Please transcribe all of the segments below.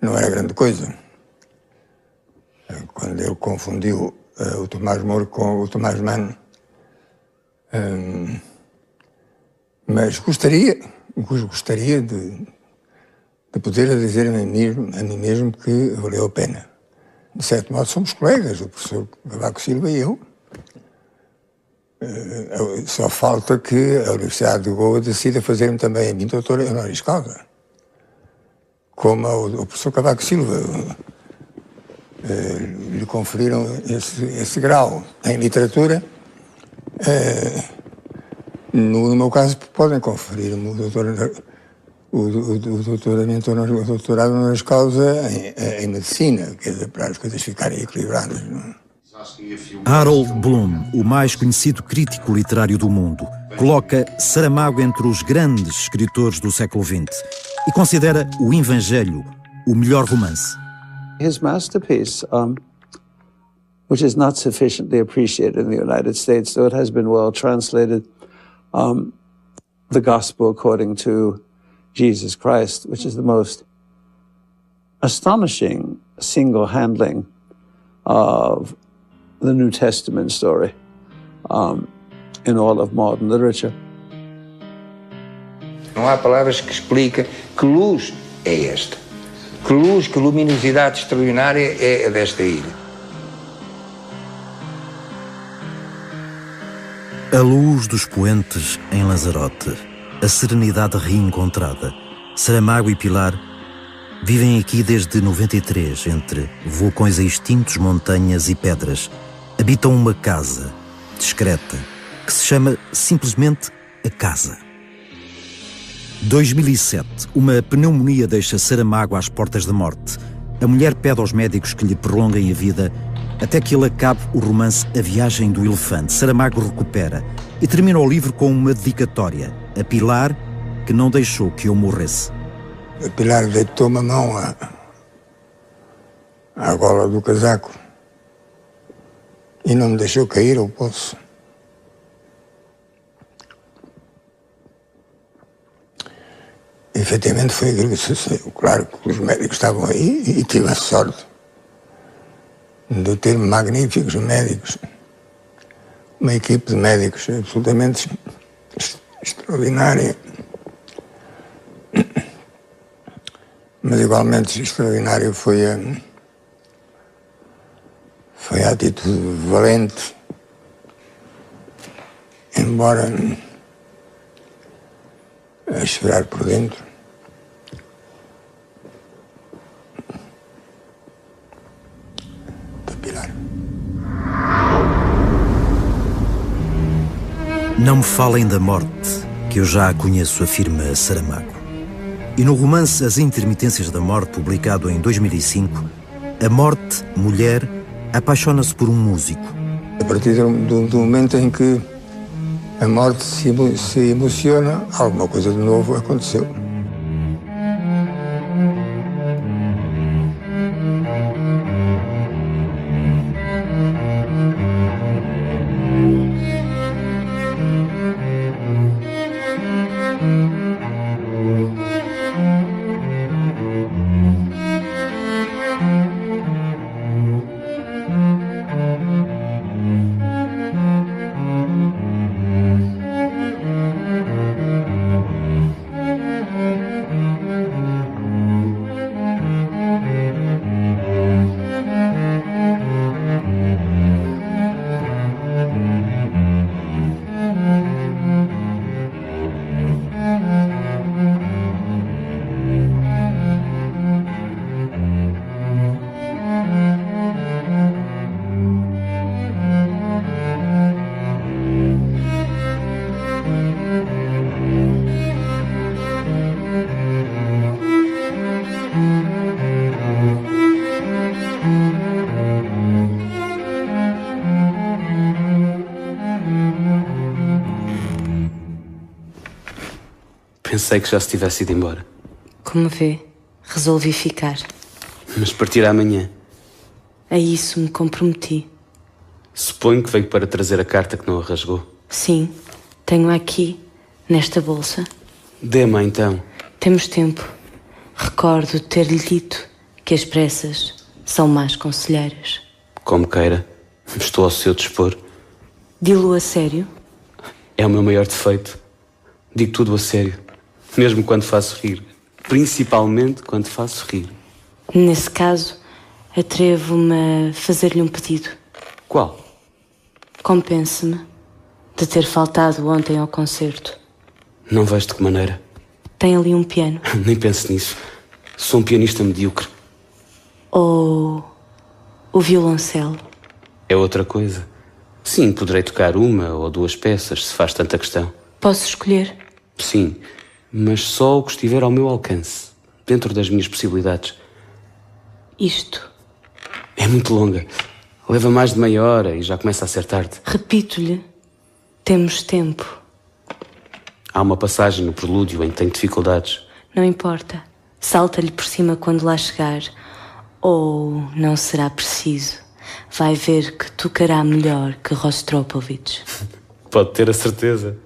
não era grande coisa. Quando ele confundiu o Tomás Moro com o Tomás Mann. Mas gostaria de poder dizer a mim mesmo que valeu a pena. De certo modo somos colegas, o professor Cavaco Silva e eu. Só falta que a Universidade de Goa decida fazer-me também a mim doutor honoris causa, como o professor Cavaco Silva. Lhe conferiram esse grau em literatura. No meu caso, podem conferir-me o doutorado honoris causa em medicina, quer dizer, para as coisas ficarem equilibradas. Não? Harold Bloom, o mais conhecido crítico literário do mundo, coloca Saramago entre os grandes escritores do século XX e considera o Evangelho o melhor romance. His masterpiece, which is not sufficiently appreciated in the United States, though it has been well translated, the Gospel according to Jesus Christ, which is the most astonishing single handling of the New Testament story in all of modern literature. Não há palavras que expliquem que luz é esta. Que luz, que luminosidade extraordinária é desta ilha. A luz dos poentes em Lanzarote, a serenidade reencontrada. Saramago e Pilar vivem aqui desde 93, entre vulcões extintos, montanhas e pedras. Habitam uma casa discreta que se chama simplesmente a casa. 2007, uma pneumonia deixa Saramago às portas da morte. A mulher pede aos médicos que lhe prolonguem a vida até que ele acabe o romance A Viagem do Elefante. Saramago recupera e termina o livro com uma dedicatória a Pilar, que não deixou que eu morresse. A Pilar deitou-me a mão à gola do casaco e não me deixou cair ao poço. Efetivamente foi aquilo que sucedeu. Claro que os médicos estavam aí e tive a sorte de ter magníficos médicos, uma equipe de médicos absolutamente extraordinária, mas igualmente extraordinário foi a atitude valente, embora a chorar por dentro. Não me falem da morte, que eu já a conheço, afirma Saramago. E no romance As Intermitências da Morte, publicado em 2005, a morte, mulher, apaixona-se por um músico. A partir do momento em que a morte se emociona, alguma coisa de novo aconteceu. Pensei que já se tivesse ido embora. Como vê, resolvi ficar. Mas partir amanhã. A isso me comprometi. Suponho que veio para trazer a carta que não a rasgou. Sim, tenho aqui, nesta bolsa. Dê-me então. Temos tempo. Recordo ter-lhe dito que as pressas são más conselheiras. Como queira, estou ao seu dispor. Dilo a sério? É o meu maior defeito. Digo tudo a sério, mesmo quando faço rir. Principalmente quando faço rir. Nesse caso, atrevo-me a fazer-lhe um pedido. Qual? Compense-me de ter faltado ontem ao concerto. Não vejo de que maneira. Tem ali um piano. Nem pense nisso. Sou um pianista medíocre. Ou o violoncelo. É outra coisa. Sim, poderei tocar uma ou duas peças, se faz tanta questão. Posso escolher? Sim, mas só o que estiver ao meu alcance, dentro das minhas possibilidades. Isto. É muito longa. Leva mais de meia hora e já começa a ser tarde. Repito-lhe, temos tempo. Há uma passagem no prelúdio em que tenho dificuldades. Não importa. Salta-lhe por cima quando lá chegar. Ou não será preciso. Vai ver que tocará melhor que Rostropovich. Pode ter a certeza.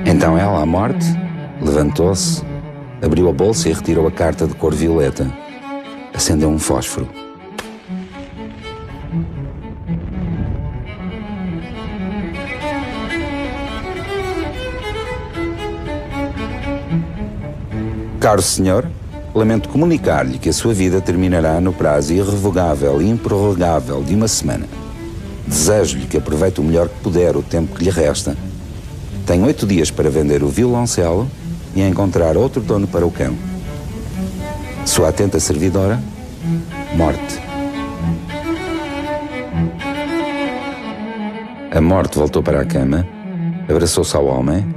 Então ela, à morte, levantou-se, abriu a bolsa e retirou a carta de cor violeta. Acendeu um fósforo. Caro senhor, lamento comunicar-lhe que a sua vida terminará no prazo irrevogável e improrrogável de uma semana. Desejo-lhe que aproveite o melhor que puder o tempo que lhe resta. Tem 8 dias para vender o violoncelo e encontrar outro dono para o cão. Sua atenta servidora, Morte. A Morte voltou para a cama, abraçou-se ao homem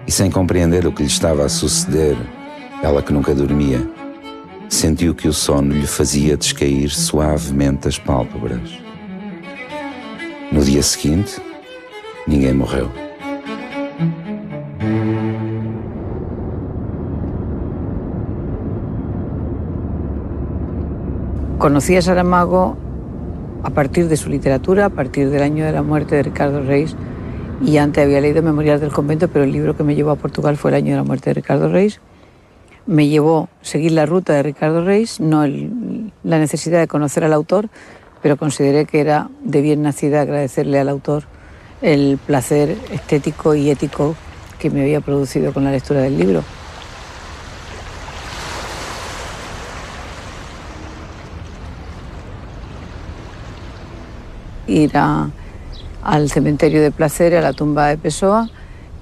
e, sem compreender o que lhe estava a suceder, ela que nunca dormia, sentiu que o sono lhe fazia descair suavemente as pálpebras. No dia seguinte, ninguém morreu. Conocí a Saramago a partir de su literatura, a partir del año de la muerte de Ricardo Reis, y antes había leído Memorias del convento, pero el libro que me llevó a Portugal fue el año de la muerte de Ricardo Reis. Me llevó a seguir la ruta de Ricardo Reis, no la necesidad de conocer al autor, pero consideré que era de bien nacida agradecerle al autor el placer estético y ético que me había producido con la lectura del libro. Ir al cementerio de Placer, a la tumba de Pessoa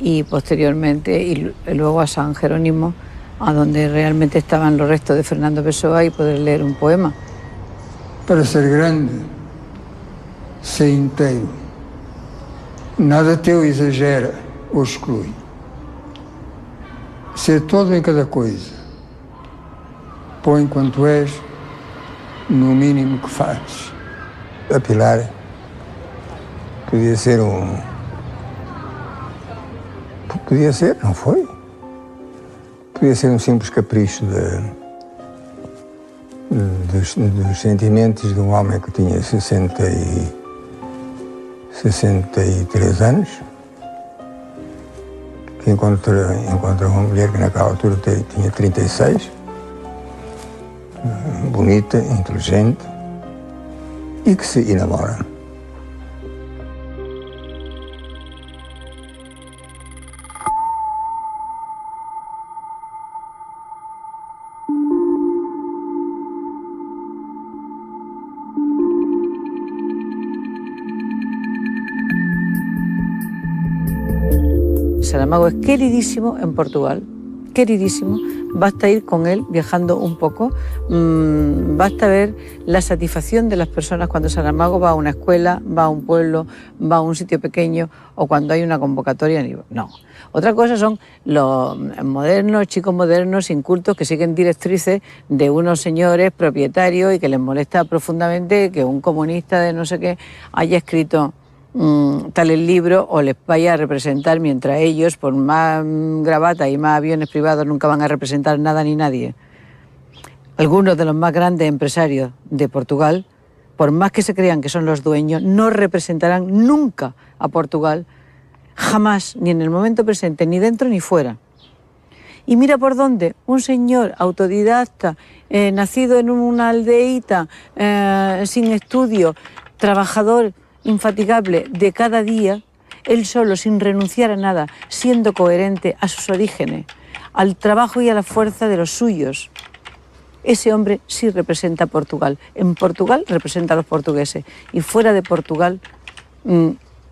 y posteriormente y luego a San Jerónimo, a donde realmente estaban los restos de Fernando Pessoa, y poder leer un poema. Para ser grande, ser inteiro. Nada teu exagera ou exclui. Ser todo em cada coisa. Põe quanto és no mínimo que fazes. A Pilar podia ser Podia ser, não foi? Podia ser um simples capricho dos sentimentos de um homem que tinha 63 anos, que encontra uma mulher que naquela altura tinha 36, bonita, inteligente, e que se enamora. Saramago es queridísimo en Portugal, queridísimo, basta ir con él viajando un poco, basta ver la satisfacción de las personas cuando Saramago va a una escuela, va a un pueblo, va a un sitio pequeño o cuando hay una convocatoria. No. Otra cosa son los modernos, chicos modernos, incultos, que siguen directrices de unos señores propietarios y que les molesta profundamente que un comunista de no sé qué haya escrito tales libros o les vaya a representar, mientras ellos, por más gravata y más aviones privados, nunca van a representar nada ni nadie. Algunos de los más grandes empresarios de Portugal, por más que se crean que son los dueños, no representarán nunca a Portugal, jamás, ni en el momento presente, ni dentro ni fuera. Y mira por dónde, un señor autodidacta, nacido en una aldeíta, sin estudio, trabajador infatigable de cada día, él solo, sin renunciar a nada, siendo coherente a sus orígenes, al trabajo y a la fuerza de los suyos. Ese hombre sí representa a Portugal. En Portugal representa a los portugueses y fuera de Portugal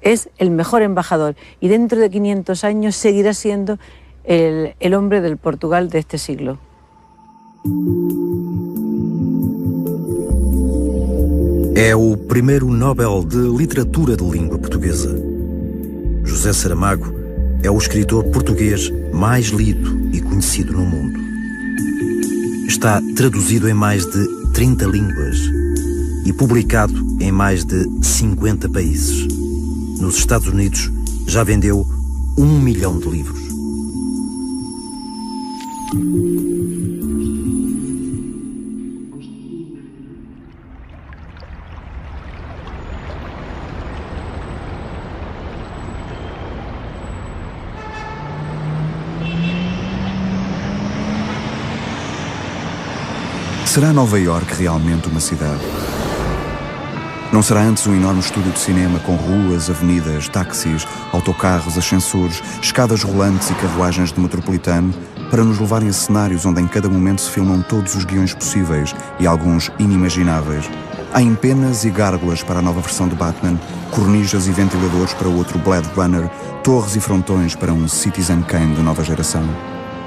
es el mejor embajador y dentro de 500 años seguirá siendo el hombre del Portugal de este siglo. É o primeiro Nobel de Literatura de língua portuguesa. José Saramago é o escritor português mais lido e conhecido no mundo. Está traduzido em mais de 30 línguas e publicado em mais de 50 países. Nos Estados Unidos já vendeu 1 milhão de livros. Será Nova Iorque realmente uma cidade? Não será antes um enorme estúdio de cinema com ruas, avenidas, táxis, autocarros, ascensores, escadas rolantes e carruagens de metropolitano para nos levarem a cenários onde em cada momento se filmam todos os guiões possíveis e alguns inimagináveis? Há empenas e gárgulas para a nova versão de Batman, cornijas e ventiladores para o outro Blade Runner, torres e frontões para um Citizen Kane de nova geração.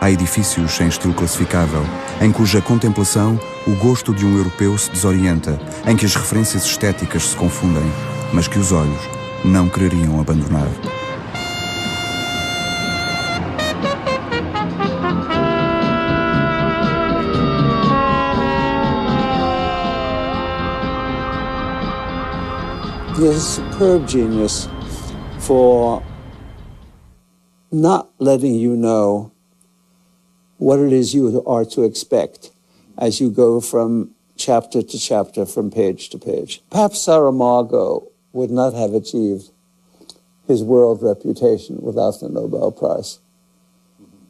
Há edifícios sem estilo classificável, em cuja contemplação o gosto de um europeu se desorienta, em que as referências estéticas se confundem, mas que os olhos não quereriam abandonar. He has a superb genius for not letting you know what it is you are to expect as you go from chapter to chapter, from page to page. Perhaps Saramago would not have achieved his world reputation without the Nobel Prize.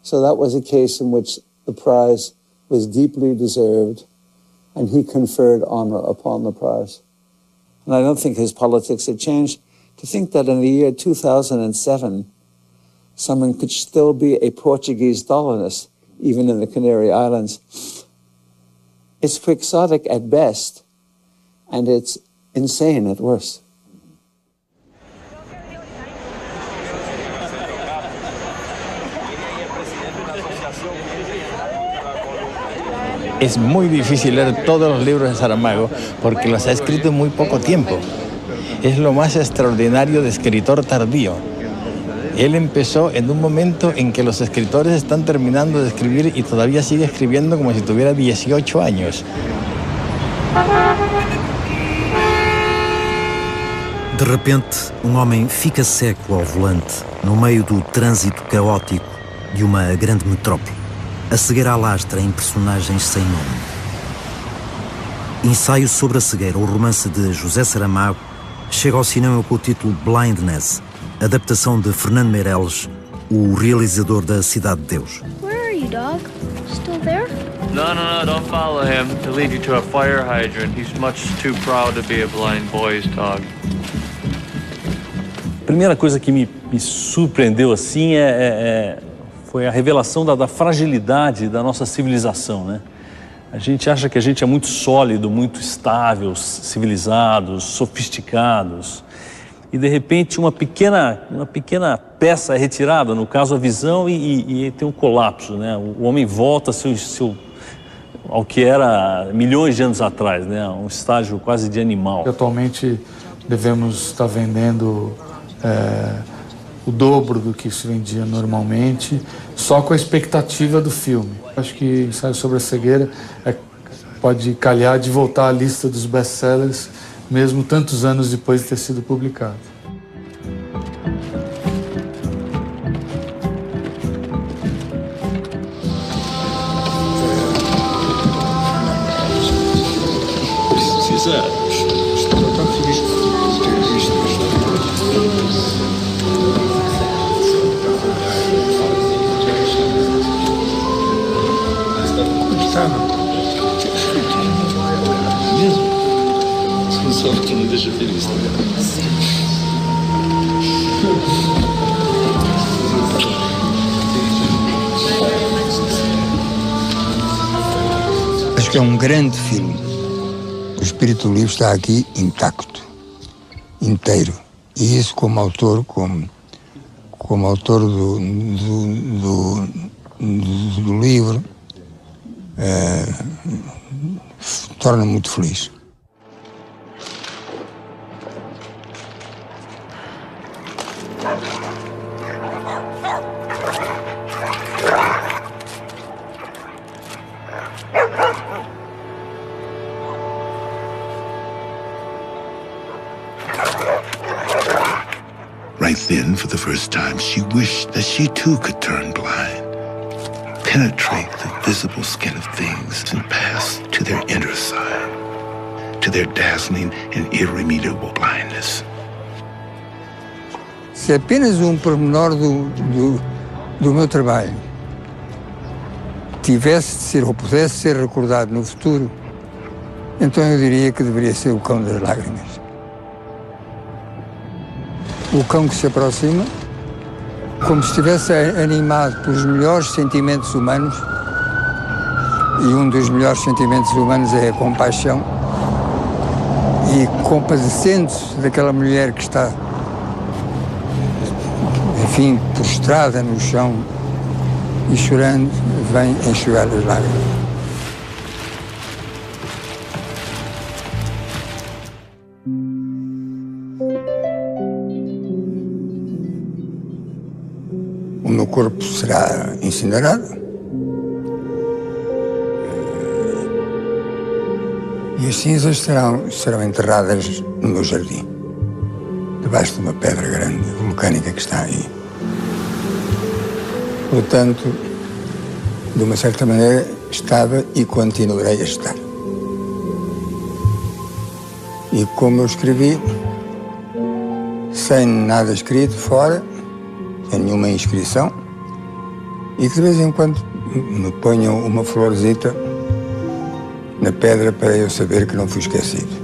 So that was a case in which the prize was deeply deserved, and he conferred honor upon the prize. And I don't think his politics had changed. To think that in the year 2007, someone could still be a Portuguese colonist, even in the Canary Islands, it's quixotic at best, and it's insane at worst. Es muy difícil leer todos los libros de Saramago porque los ha escrito en muy poco tiempo. Es lo más extraordinario de escritor tardío. Él empezó en un momento en que los escritores están terminando de escribir y todavía sigue escribiendo como si tuviera 18 años. De repente, um homem fica cego ao volante, no meio do trânsito caótico de uma grande metrópole. A cegueira alastra em personagens sem nome. Ensaio sobre a cegueira, o romance de José Saramago, chega ao cinema com o título Blindness, adaptação de Fernando Meirelles, o realizador da Cidade de Deus. Where are you, dog? Still there? No, don't follow him. He'll lead you to a fire hydrant. He's much too proud to be a blind boy's dog. A primeira coisa que me surpreendeu assim foi a revelação da fragilidade da nossa civilização, né? A gente acha que a gente é muito sólido, muito estável, civilizados, sofisticados. E de repente uma pequena peça é retirada, no caso a visão, e tem um colapso, né? O homem volta ao que era milhões de anos atrás, né? Um estágio quase de animal. Atualmente devemos estar vendendo o dobro do que se vendia normalmente, só com a expectativa do filme. Acho que Ensaio sobre a Cegueira pode calhar de voltar à lista dos best-sellers, mesmo tantos anos depois de ter sido publicado. Só que não deixa feliz também. Acho que é um grande filme. O espírito do livro está aqui intacto, inteiro. E isso como autor, como autor do livro, torna-me muito feliz. Right then, for the first time, she wished that she too could turn blind, penetrate the visible skin of things and pass to their inner side, to their dazzling and irremediable blindness. Se apenas um pormenor do meu trabalho tivesse de ser ou pudesse ser recordado no futuro, então eu diria que deveria ser O Cão das Lágrimas. O cão que se aproxima, como se estivesse animado pelos melhores sentimentos humanos, e um dos melhores sentimentos humanos é a compaixão, e compadecendo-se daquela mulher que está, enfim, prostrada no chão e chorando, vem enxugar as lágrimas. O meu corpo será incinerado e as cinzas serão enterradas no meu jardim, debaixo de uma pedra grande, vulcânica que está aí. Portanto, de uma certa maneira, estava e continuarei a estar. E como eu escrevi, sem nada escrito fora, sem nenhuma inscrição, e que de vez em quando me ponham uma florzita na pedra para eu saber que não fui esquecido.